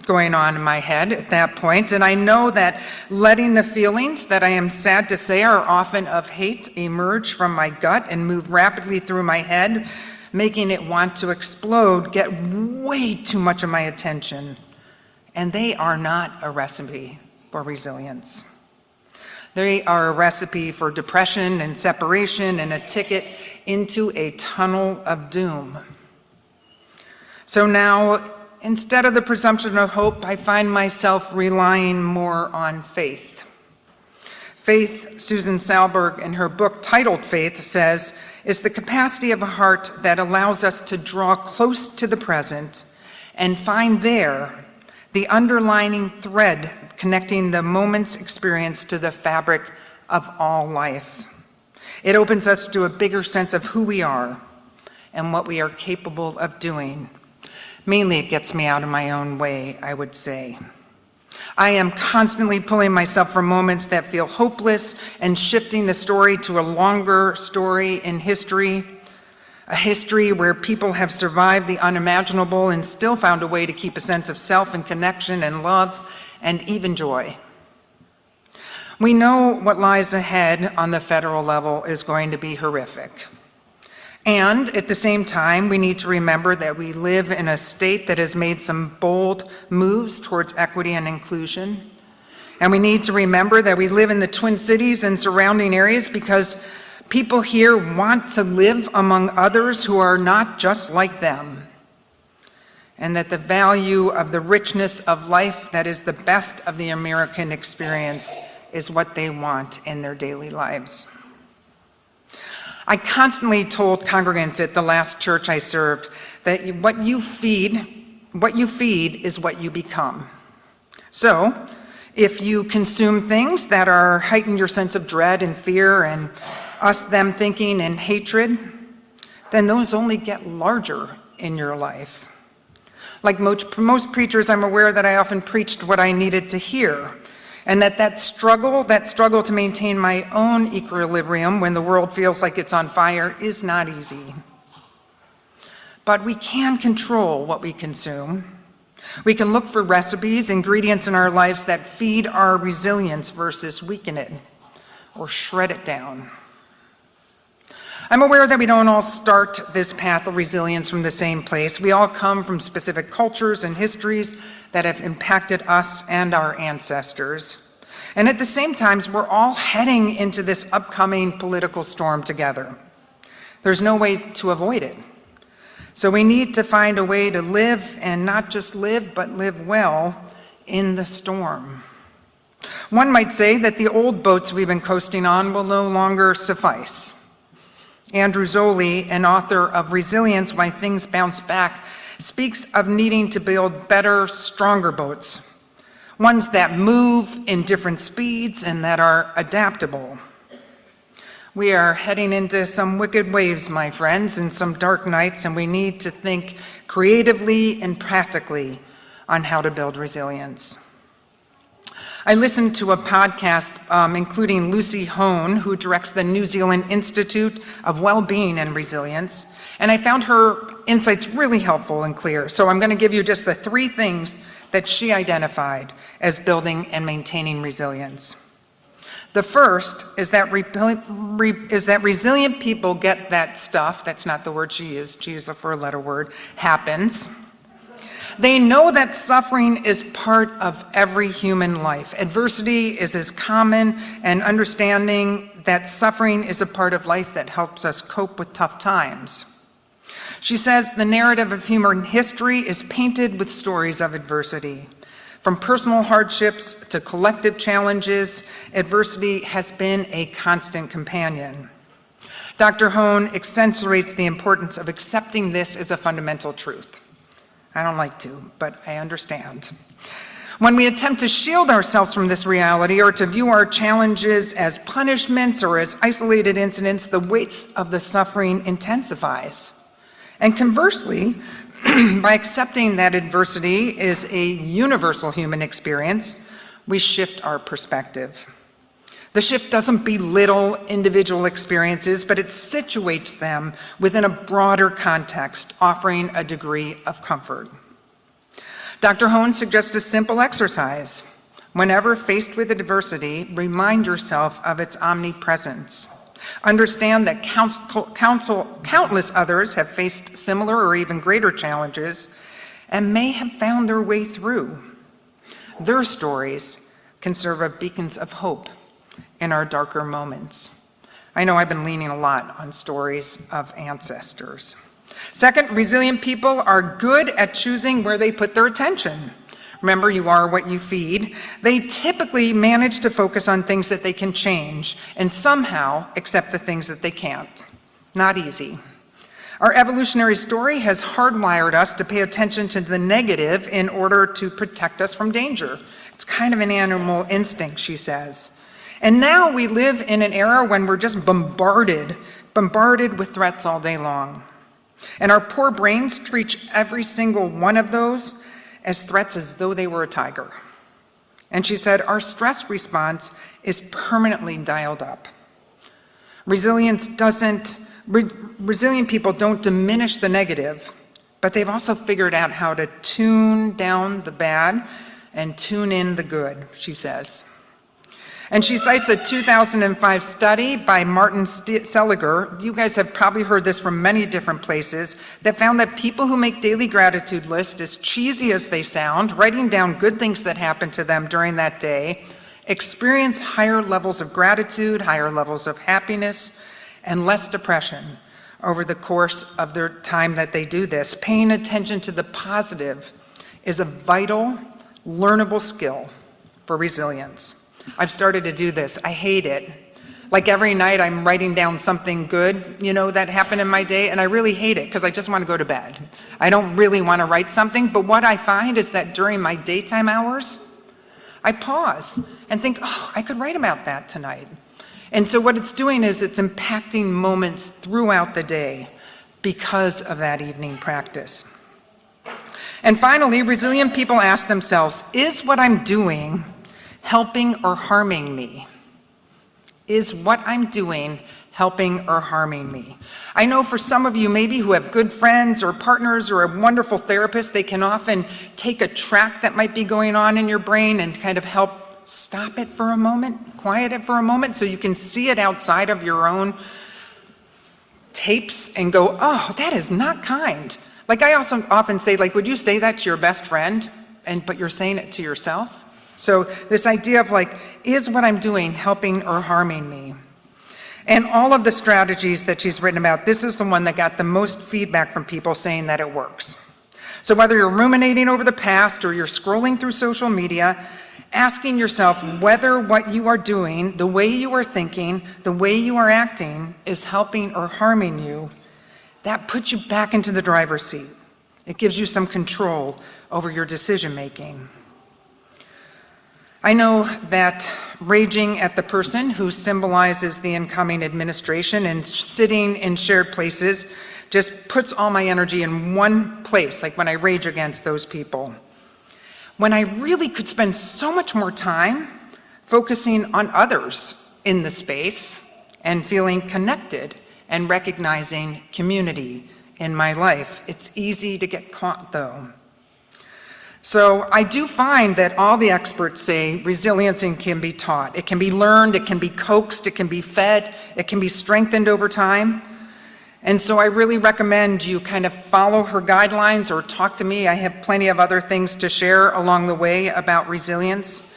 going on in my head at that point, and I know that letting the feelings that I am sad to say are often of hate emerge from my gut and move rapidly through my head, making it want to explode, get way too much of my attention. And they are not a recipe for resilience. They are a recipe for depression and separation and a ticket into a tunnel of doom. So now, instead of the presumption of hope, I find myself relying more on faith. Faith, Susan Salberg, in her book titled Faith, says, is the capacity of a heart that allows us to draw close to the present and find there the underlying thread connecting the moment's experience to the fabric of all life. It opens us to a bigger sense of who we are and what we are capable of doing. Mainly, it gets me out of my own way, I would say. I am constantly pulling myself from moments that feel hopeless and shifting the story to a longer story in history, a history where people have survived the unimaginable and still found a way to keep a sense of self and connection and love and even joy. We know what lies ahead on the federal level is going to be horrific. And at the same time, we need to remember that we live in a state that has made some bold moves towards equity and inclusion. And we need to remember that we live in the Twin Cities and surrounding areas because people here want to live among others who are not just like them. And that the value of the richness of life that is the best of the American experience is what they want in their daily lives. I constantly told congregants at the last church I served that what you feed is what you become. So, if you consume things that are heighten your sense of dread and fear and us, them thinking and hatred, then those only get larger in your life. Like most preachers, I'm aware that I often preached what I needed to hear, and that struggle to maintain my own equilibrium when the world feels like it's on fire is not easy. But we can control what we consume. We can look for recipes, ingredients in our lives that feed our resilience versus weaken it or shred it down. I'm aware that we don't all start this path of resilience from the same place. We all come from specific cultures and histories that have impacted us and our ancestors. And at the same time, we're all heading into this upcoming political storm together. There's no way to avoid it. So we need to find a way to live, and not just live, but live well in the storm. One might say that the old boats we've been coasting on will no longer suffice. Andrew Zolli, an author of Resilience, Why Things Bounce Back, speaks of needing to build better, stronger boats, ones that move in different speeds and that are adaptable. We are heading into some wicked waves, my friends, and some dark nights, and we need to think creatively and practically on how to build resilience. I listened to a podcast including Lucy Hone, who directs the New Zealand Institute of Wellbeing and Resilience, and I found her insights really helpful and clear. So I'm going to give you just the 3 things that she identified as building and maintaining resilience. The first is that resilient people get that stuff, that's not the word she used a 4-letter word, happens. They know that suffering is part of every human life. Adversity is as common, and understanding that suffering is a part of life that helps us cope with tough times. She says the narrative of human history is painted with stories of adversity. From personal hardships to collective challenges, adversity has been a constant companion. Dr. Hone accentuates the importance of accepting this as a fundamental truth. I don't like to, but I understand. When we attempt to shield ourselves from this reality or to view our challenges as punishments or as isolated incidents, the weight of the suffering intensifies. And conversely, by accepting that adversity is a universal human experience, we shift our perspective. The shift doesn't belittle individual experiences, but it situates them within a broader context, offering a degree of comfort. Dr. Hone suggests a simple exercise. Whenever faced with adversity, remind yourself of its omnipresence. Understand that countless others have faced similar or even greater challenges and may have found their way through. Their stories can serve as beacons of hope in our darker moments. I know I've been leaning a lot on stories of ancestors. Second, resilient people are good at choosing where they put their attention. Remember, you are what you feed. They typically manage to focus on things that they can change and somehow accept the things that they can't. Not easy. Our evolutionary story has hardwired us to pay attention to the negative in order to protect us from danger. It's kind of an animal instinct, she says. And now we live in an era when we're just bombarded with threats all day long. And our poor brains treat every single one of those as threats as though they were a tiger. And she said, our stress response is permanently dialed up. Resilient people don't diminish the negative, but they've also figured out how to tune down the bad and tune in the good, she says. And she cites a 2005 study by Martin Seliger. You guys have probably heard this from many different places, that found that people who make daily gratitude lists, as cheesy as they sound, writing down good things that happened to them during that day, experience higher levels of gratitude, higher levels of happiness, and less depression over the course of their time that they do this. Paying attention to the positive is a vital, learnable skill for resilience. I've started to do this. I hate it. Like every night I'm writing down something good, that happened in my day, and I really hate it because I just want to go to bed. I don't really want to write something, but what I find is that during my daytime hours, I pause and think, I could write about that tonight. And so what it's doing is it's impacting moments throughout the day because of that evening practice. And finally, resilient people ask themselves, is what I'm doing helping or harming me? Is what I'm doing helping or harming me? I know for some of you maybe who have good friends or partners or a wonderful therapist, they can often take a track that might be going on in your brain and kind of help stop it for a moment, quiet it for a moment, so you can see it outside of your own tapes and go, that is not kind. Like I also often say, would you say that to your best friend, but you're saying it to yourself? So this idea of is what I'm doing helping or harming me? And all of the strategies that she's written about, this is the one that got the most feedback from people saying that it works. So whether you're ruminating over the past or you're scrolling through social media, asking yourself whether what you are doing, the way you are thinking, the way you are acting is helping or harming you, that puts you back into the driver's seat. It gives you some control over your decision making. I know that raging at the person who symbolizes the incoming administration and sitting in shared places just puts all my energy in one place, like when I rage against those people. when I really could spend so much more time focusing on others in the space and feeling connected and recognizing community in my life. It's easy to get caught, though. So I do find that all the experts say resilience can be taught. It can be learned, it can be coaxed, it can be fed, it can be strengthened over time. And so I really recommend you kind of follow her guidelines or talk to me. I have plenty of other things to share along the way about resilience.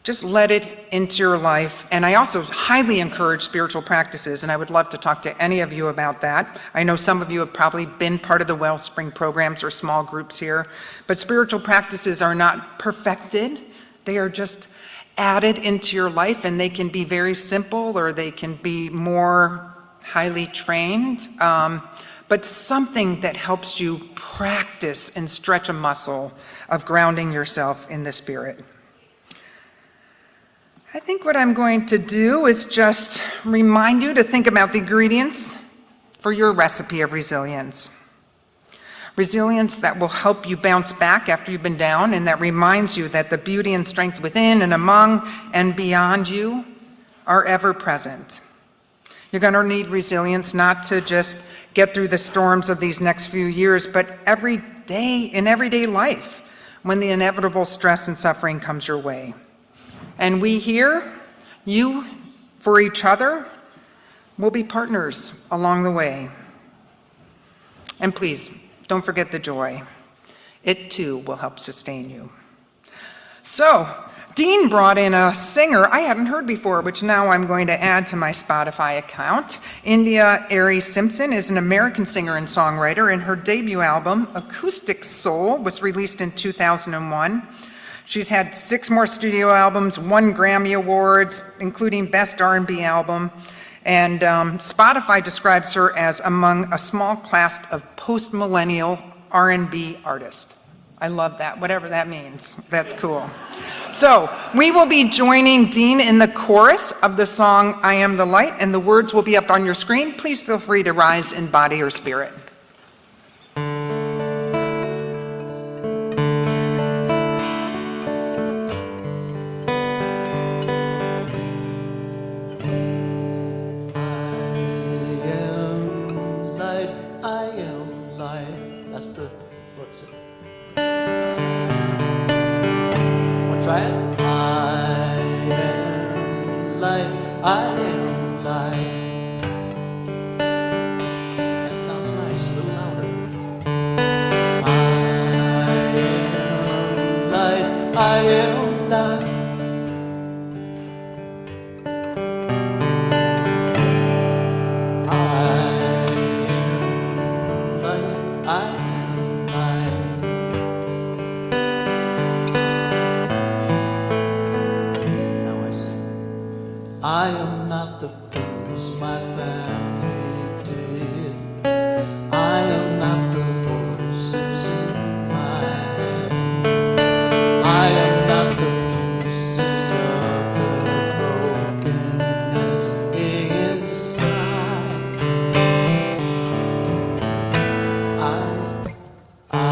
Just let it into your life. And I also highly encourage spiritual practices, and I would love to talk to any of you about that. I know some of you have probably been part of the Wellspring programs or small groups here, but spiritual practices are not perfected. They are just added into your life, and they can be very simple or they can be more highly trained, but something that helps you practice and stretch a muscle of grounding yourself in the Spirit. I think what I'm going to do is just remind you to think about the ingredients for your recipe of resilience. Resilience that will help you bounce back after you've been down, and that reminds you that the beauty and strength within and among and beyond you are ever present. You're going to need resilience not to just get through the storms of these next few years, but every day in everyday life when the inevitable stress and suffering comes your way. And we here, you for each other, will be partners along the way. And please, don't forget the joy. It too will help sustain you. So, Dean brought in a singer I hadn't heard before, which now I'm going to add to my Spotify account. India Arie Simpson is an American singer and songwriter, and her debut album, Acoustic Soul, was released in 2001. She's had 6 more studio albums, 1 Grammy Awards, including Best R&B Album, and Spotify describes her as among a small class of post-millennial R&B artists. I love that, whatever that means. That's cool. So we will be joining Dean in the chorus of the song, I Am the Light, and the words will be up on your screen. Please feel free to rise in body or spirit. I am not the things my family did. I am not the voices in my head. I am not the pieces of the brokenness inside. I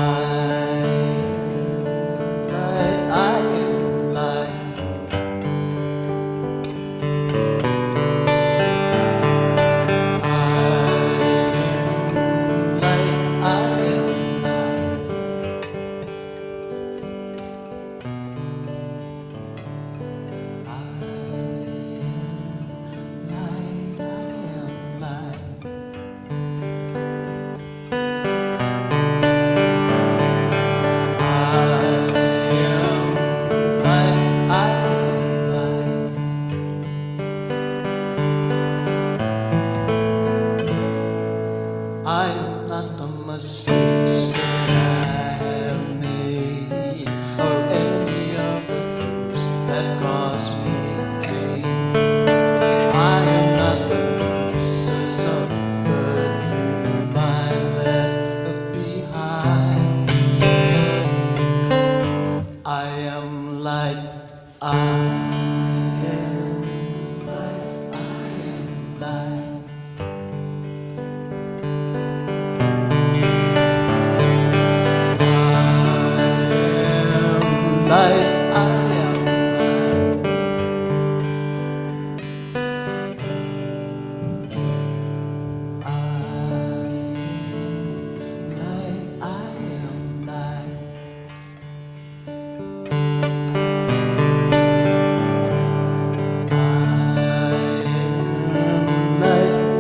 am light. I am not the mistakes that I have made, or any of the things that cause me pain. I am not the pieces of the dream I left behind. I am light. I am light. I am light. light, I am light. I am light.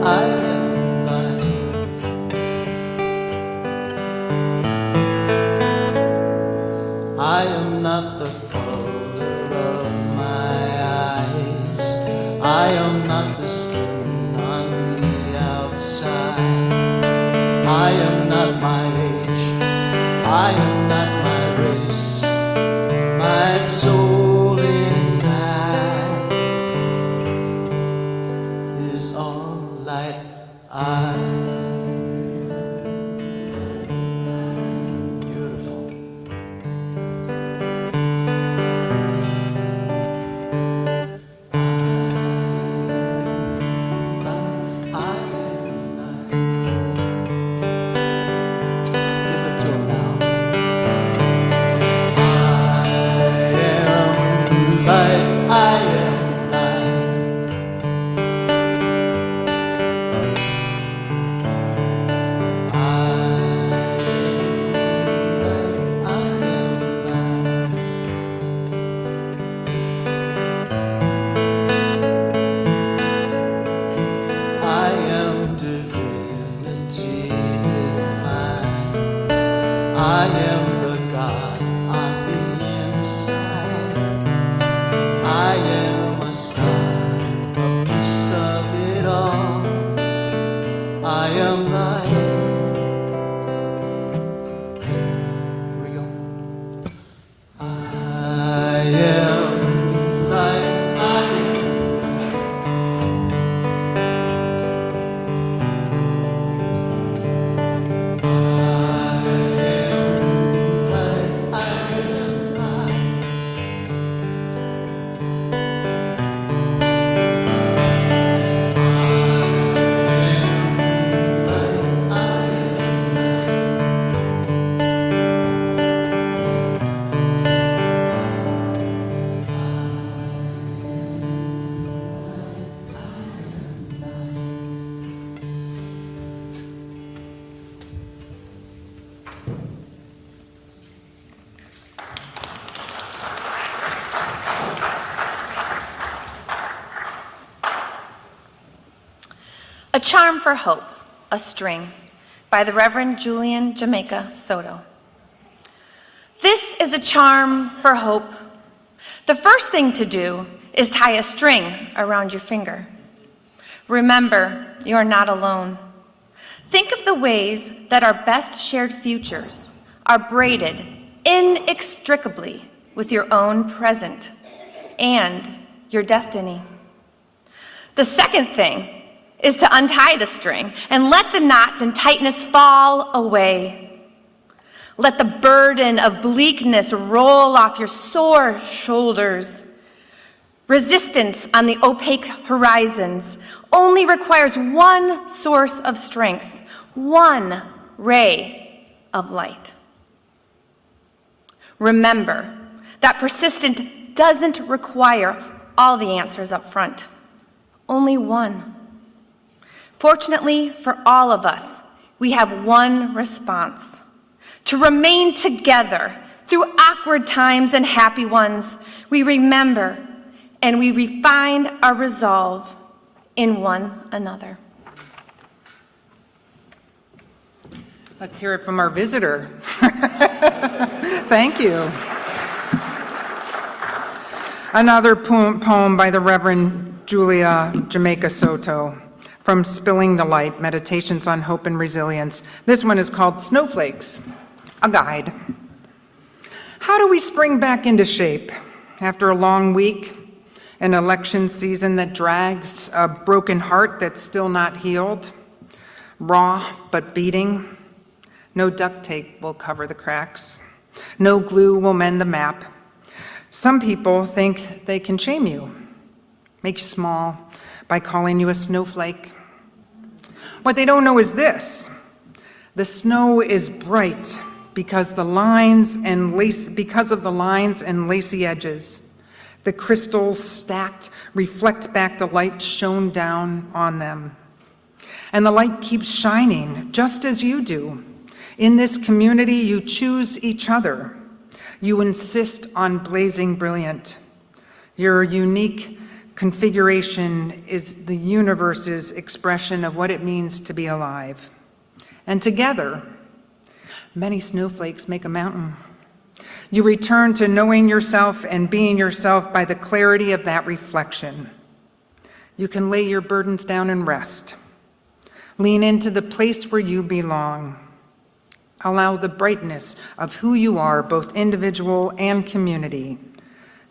I am light. I am not the color of my eyes. I am not the skin on the outside. I am not my age. I am not my race. My soul inside is all light. Beautiful. Let's give it to 'em now. I am light. I am divinity divine. I am the God on the inside. I am a star, a piece of it all. I am light. Here we go. I am light. I am light. I am light. A Charm for Hope, a String, by the Reverend Julian Jamaica Soto. This is a charm for hope. The first thing to do is tie a string around your finger. Remember, you are not alone. Think of the ways that our best shared futures are braided inextricably with your own present and your destiny. The second thing is to untie the string and let the knots and tightness fall away. Let the burden of bleakness roll off your sore shoulders. Resistance on the opaque horizons only requires one source of strength, one ray of light. Remember that persistence doesn't require all the answers up front, only one. Fortunately for all of us, we have one response: to remain together through awkward times and happy ones. We remember and we refine our resolve in one another. Let's hear it from our visitor. Thank you. Another poem by the Reverend Julia Jamaica Soto from Spilling the Light, Meditations on Hope and Resilience. This one is called Snowflakes, a guide. How do we spring back into shape after a long week, an election season that drags, a broken heart that's still not healed, raw but beating? No duct tape will cover the cracks. No glue will mend the map. Some people think they can shame you, make you small by calling you a snowflake. What they don't know is this: the snow is bright because of the lines and lacy edges. The crystals stacked reflect back the light shone down on them. And the light keeps shining, just as you do. In this community, you choose each other. You insist on blazing brilliant. Your unique configuration is the universe's expression of what it means to be alive. And together, many snowflakes make a mountain. You return to knowing yourself and being yourself by the clarity of that reflection. You can lay your burdens down and rest. Lean into the place where you belong. Allow the brightness of who you are, both individual and community,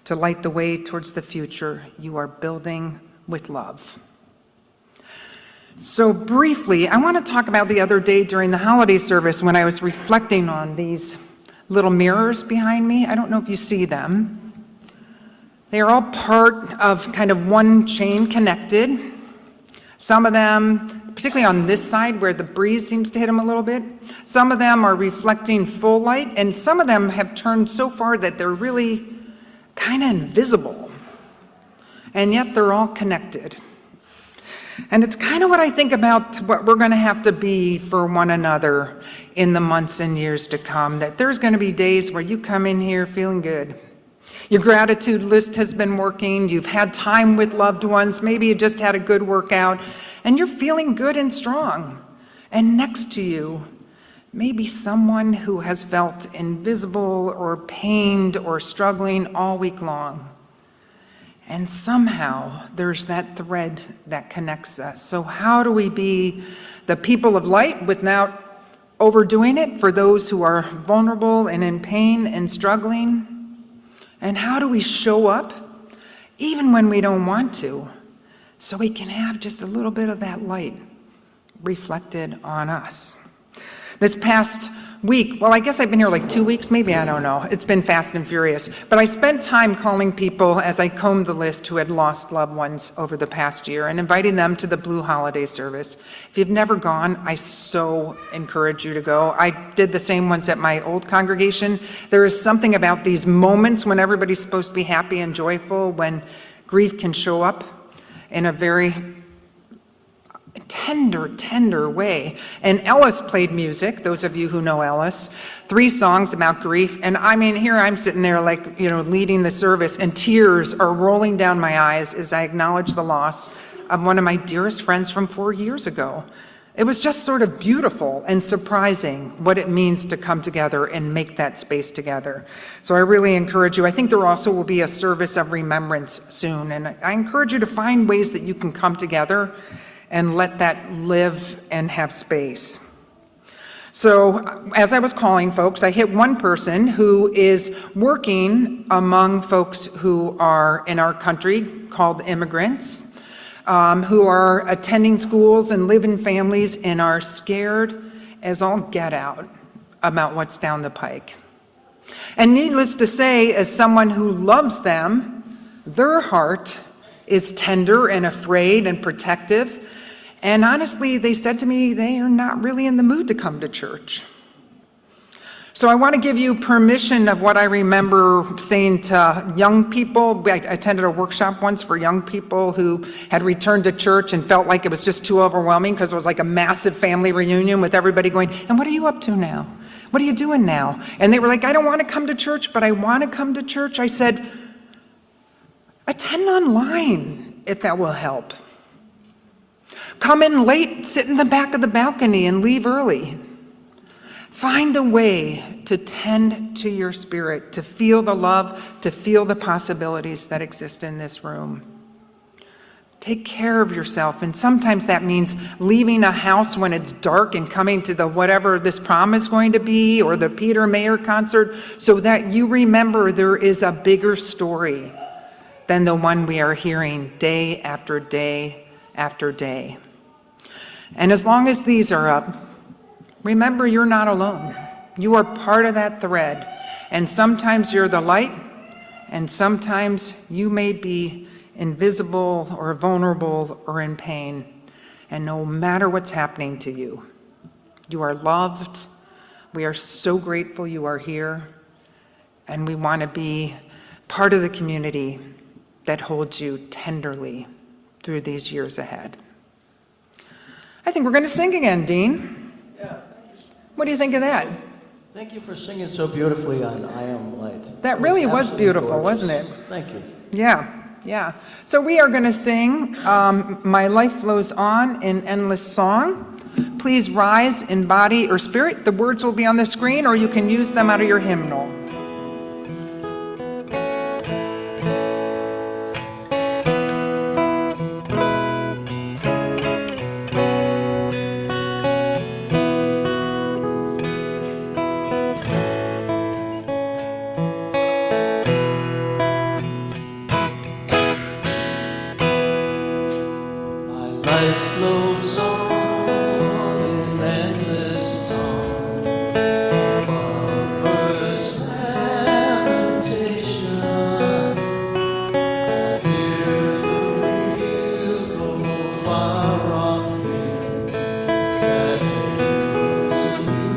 to light the way towards the future you are building with love. So briefly, I want to talk about the other day during the holiday service when I was reflecting on these little mirrors behind me. I don't know if you see them. They are all part of kind of one chain connected. Some of them, particularly on this side where the breeze seems to hit them a little bit, some of them are reflecting full light, and some of them have turned so far that they're really kind of invisible. And yet they're all connected. And it's kind of what I think about what we're going to have to be for one another in the months and years to come, that there's going to be days where you come in here feeling good. Your gratitude list has been working, you've had time with loved ones, maybe you just had a good workout, and you're feeling good and strong. And next to you, maybe someone who has felt invisible or pained or struggling all week long. And somehow there's that thread that connects us. So how do we be the people of light without overdoing it for those who are vulnerable and in pain and struggling? And how do we show up even when we don't want to, so we can have just a little bit of that light reflected on us? This past week, well, I guess I've been here like 2 weeks, maybe, I don't know. It's been fast and furious. But I spent time calling people as I combed the list who had lost loved ones over the past year and inviting them to the Blue Holiday service. If you've never gone, I so encourage you to go. I did the same ones at my old congregation. There is something about these moments when everybody's supposed to be happy and joyful, when grief can show up in a very tender way. And Ellis played music, those of you who know Ellis, 3 songs about grief. And I mean, here I'm sitting there like, leading the service, and tears are rolling down my eyes as I acknowledge the loss of one of my dearest friends from 4 years ago. It was just sort of beautiful and surprising what it means to come together and make that space together. So I really encourage you. I think there also will be a service of remembrance soon. And I encourage you to find ways that you can come together and let that live and have space. So as I was calling folks, I hit one person who is working among folks who are in our country called immigrants, who are attending schools and live in families and are scared as all get out about what's down the pike. And needless to say, as someone who loves them, their heart is tender and afraid and protective. And honestly, they said to me they are not really in the mood to come to church. So I want to give you permission of what I remember saying to young people. I attended a workshop once for young people who had returned to church and felt like it was just too overwhelming because it was like a massive family reunion with everybody going, and what are you up to now? What are you doing now? And they were like, I don't want to come to church, but I want to come to church. I said, attend online if that will help. Come in late, sit in the back of the balcony, and leave early. Find a way to tend to your spirit, to feel the love, to feel the possibilities that exist in this room. Take care of yourself, and sometimes that means leaving a house when it's dark and coming to the whatever this prom is going to be, or the Peter Mayer concert, so that you remember there is a bigger story than the one we are hearing day after day after day. And as long as these are up, remember you're not alone. You are part of that thread. And sometimes you're the light, and sometimes you may be invisible or vulnerable or in pain. And no matter what's happening to you, you are loved, We are so grateful you are here, and we want to be part of the community that holds you tenderly through these years ahead. I think we're going to sing again, Dean. Yeah, thank you. What do you think of that? Thank you for singing so beautifully on I Am Light. That really was absolutely beautiful, gorgeous. wasn't it? Thank you. Yeah. So we are going to sing My Life Flows On in Endless Song. Please rise in body or spirit. The words will be on the screen, or you can use them out of your hymnal. My life flows on in endless song, marvelous lamentation. I hear the real though far off hymn that echoes a new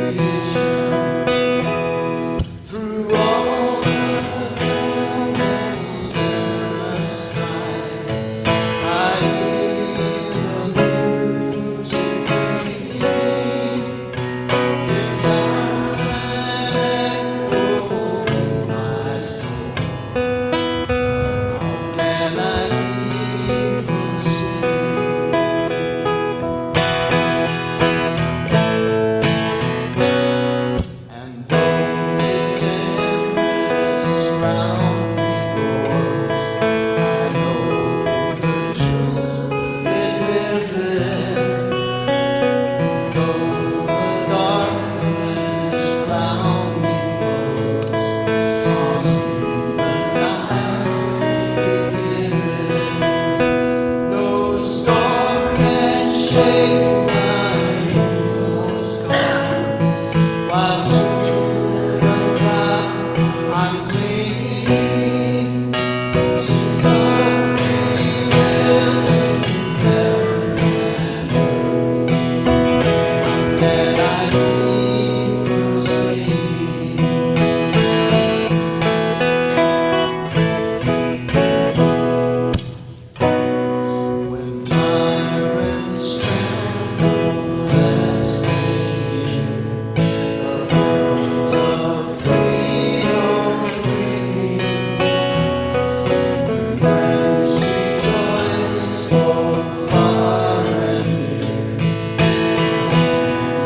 creation. Through all the tumult in the sky, I hear the music ringing. It sounds an echo in my soul. How can I keep from singing? And though the tempest round me roars, I know the truth it liveth. Though the darkness round me grows, songs in the night it giveth. No storm can shake my inmost scar, while to the rock I'm clinging. Sweet softly wills in heaven and earth, that I keep from singing. When tyrants tremble as they hear the words of freedom ringing, friends rejoice both far and near,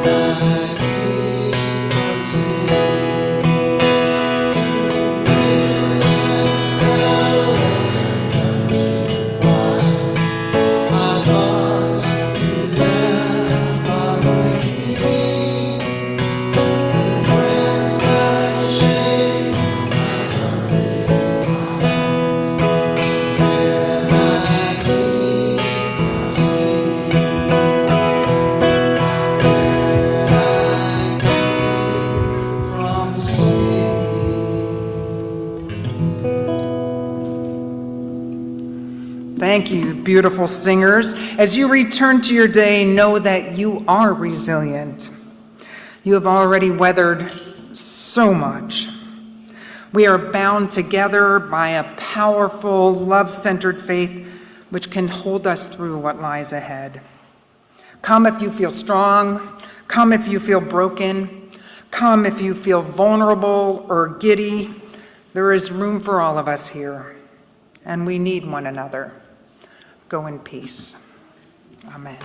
and I keep from singing. To business cellar dungeon wild, my thoughts to them are reading. Friends by shame, my hunted find, and I keep from singing. From singing. Thank you, beautiful singers. As you return to your day, know that you are resilient. You have already weathered so much. We are bound together by a powerful, love-centered faith which can hold us through what lies ahead. Come if you feel strong. Come if you feel broken. Come if you feel vulnerable or giddy. There is room for all of us here, and we need one another. Go in peace. Amen.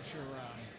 picture